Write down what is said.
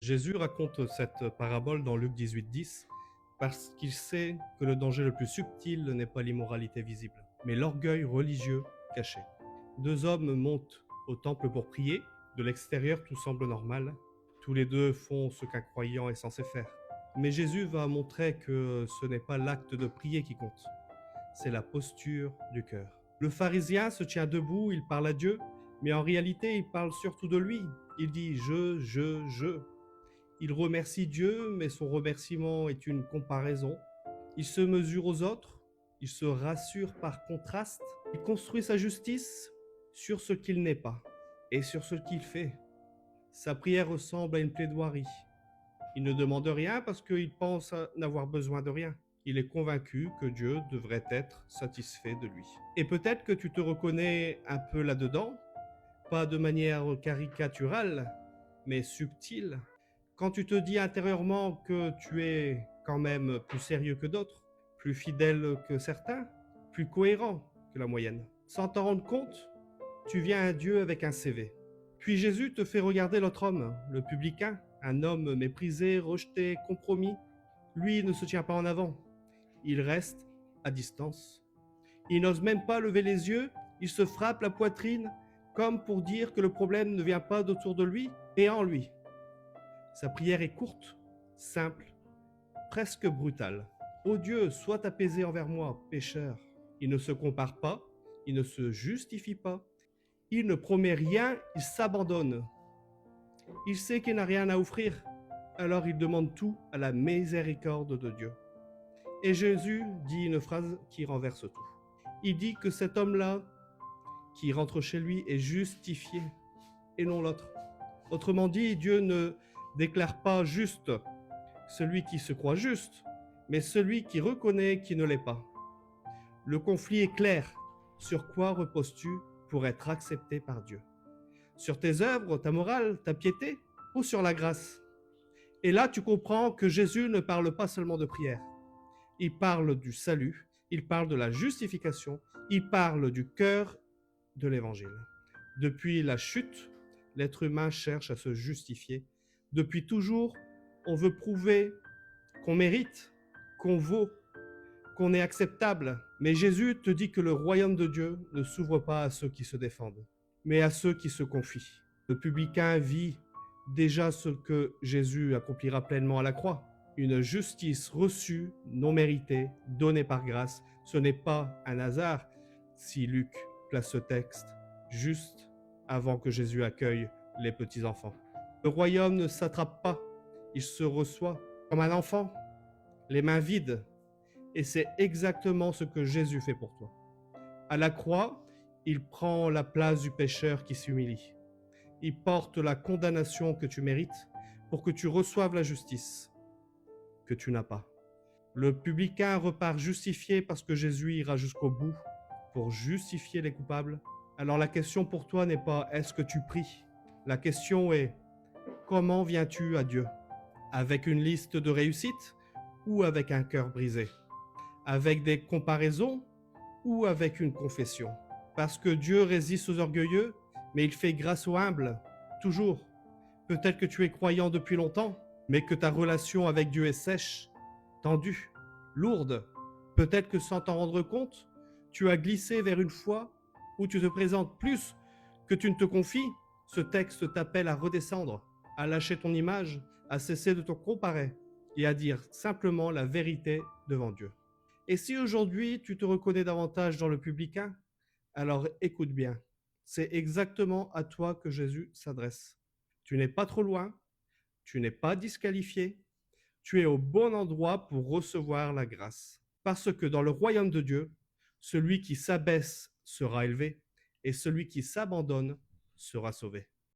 Jésus raconte cette parabole dans Luc 18:10 parce qu'il sait que le danger le plus subtil n'est pas l'immoralité visible, mais l'orgueil religieux caché. Deux hommes montent au temple pour prier. De l'extérieur, tout semble normal. Tous les deux font ce qu'un croyant est censé faire. Mais Jésus va montrer que ce n'est pas l'acte de prier qui compte, c'est la posture du cœur. Le pharisien se tient debout, il parle à Dieu, mais en réalité, il parle surtout de lui. Il dit je. Il remercie Dieu, mais son remerciement est une comparaison. Il se mesure aux autres, il se rassure par contraste, il construit sa justice sur ce qu'il n'est pas et sur ce qu'il fait. Sa prière ressemble à une plaidoirie. Il ne demande rien parce qu'il pense n'avoir besoin de rien. Il est convaincu que Dieu devrait être satisfait de lui. Et peut-être que tu te reconnais un peu là-dedans, pas de manière caricaturale, mais subtile. Quand tu te dis intérieurement que tu es quand même plus sérieux que d'autres, plus fidèle que certains, plus cohérent que la moyenne. Sans t'en rendre compte, tu viens à Dieu avec un CV. Puis Jésus te fait regarder l'autre homme, le publicain, un homme méprisé, rejeté, compromis. Lui ne se tient pas en avant. Il reste à distance. Il n'ose même pas lever les yeux, il se frappe la poitrine comme pour dire que le problème ne vient pas d'autour de lui, mais en lui. Sa prière est courte, simple, presque brutale. Ô Dieu, sois apaisé envers moi, pécheur. Il ne se compare pas, il ne se justifie pas, il ne promet rien, il s'abandonne. Il sait qu'il n'a rien à offrir, alors il demande tout à la miséricorde de Dieu. Et Jésus dit une phrase qui renverse tout. Il dit que cet homme-là, qui rentre chez lui, est justifié, et non l'autre. Autrement dit, Dieu ne déclare pas juste celui qui se croit juste, mais celui qui reconnaît qu'il ne l'est pas. Le conflit est clair. Sur quoi reposes-tu pour être accepté par Dieu? Sur tes œuvres, ta morale, ta piété, ou sur la grâce? Et là, tu comprends que Jésus ne parle pas seulement de prière. Il parle du salut, il parle de la justification, il parle du cœur de l'évangile. Depuis la chute, l'être humain cherche à se justifier. Depuis toujours, on veut prouver qu'on mérite, qu'on vaut, qu'on est acceptable. Mais Jésus te dit que le royaume de Dieu ne s'ouvre pas à ceux qui se défendent, mais à ceux qui se confient. Le publicain vit déjà ce que Jésus accomplira pleinement à la croix. Une justice reçue, non méritée, donnée par grâce. Ce n'est pas un hasard si Luc place ce texte juste avant que Jésus accueille les petits-enfants. Le royaume ne s'attrape pas, il se reçoit comme un enfant, les mains vides. Et c'est exactement ce que Jésus fait pour toi. À la croix, il prend la place du pécheur qui s'humilie. Il porte la condamnation que tu mérites pour que tu reçoives la justice que tu n'as pas. Le publicain repart justifié parce que Jésus ira jusqu'au bout pour justifier les coupables. Alors la question pour toi n'est pas « est-ce que tu pries ?» La question est « comment viens-tu à Dieu ?» Avec une liste de réussites ou avec un cœur brisé? Avec des comparaisons ou avec une confession? Parce que Dieu résiste aux orgueilleux, mais il fait grâce aux humbles, toujours. Peut-être que tu es croyant depuis longtemps, mais que ta relation avec Dieu est sèche, tendue, lourde. Peut-être que sans t'en rendre compte, tu as glissé vers une foi où tu te présentes plus que tu ne te confies. Ce texte t'appelle à redescendre, à lâcher ton image, à cesser de te comparer et à dire simplement la vérité devant Dieu. Et si aujourd'hui tu te reconnais davantage dans le publicain, alors écoute bien, c'est exactement à toi que Jésus s'adresse. Tu n'es pas trop loin, tu n'es pas disqualifié, tu es au bon endroit pour recevoir la grâce. Parce que dans le royaume de Dieu, celui qui s'abaisse sera élevé et celui qui s'abandonne sera sauvé.